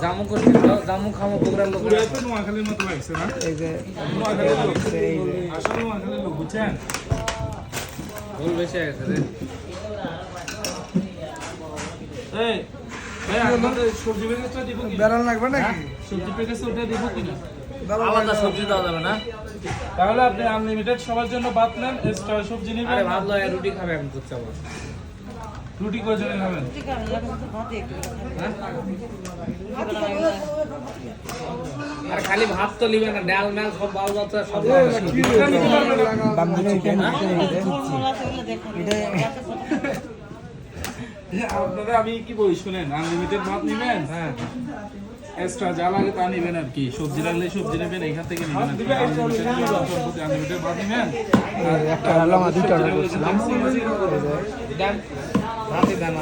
জামু করছি জামু খামো প্রোগ্রাম লোক পুরো তো নোয়াখালীর মতো লাগছে না এই যে নোয়াখালীর লোক আসলে নোয়াখালীর লোক বুঝছেন ভুল বেশি গেছে রে এই ভাই আপনাদের সবজি প্যাকেজটা দিব কি বেড়াল লাগবে নাকি সবজি প্যাকেজটা ওটা দিব কি না আলাদা সবজি দেওয়া যাবে না তাহলে আপনি আনলিমিটেড সবার জন্য ভাত নেন এক্সট্রা সবজি আরে নেবেন ভাত লয় রুটি খাবে এখন তো চাবো রুটি কয়জনে খাবেন আর খালি ভাত তো নিবে না ডাল মেল সব বাল যাচ্ছে সব আপনারা আমি কি বলি শুনেন আনলিমিটেড ভাত নেবেন হ্যাঁ এক্সট্রা যা লাগে তা নেবেন আর কি সবজি লাগলে সবজি নেবেন এখান থেকে নেবেন আনলিমিটেড ভাত নেবেন একটা হলো আমার দুটো অর্ডার করছিলাম ডান ভাতই দানা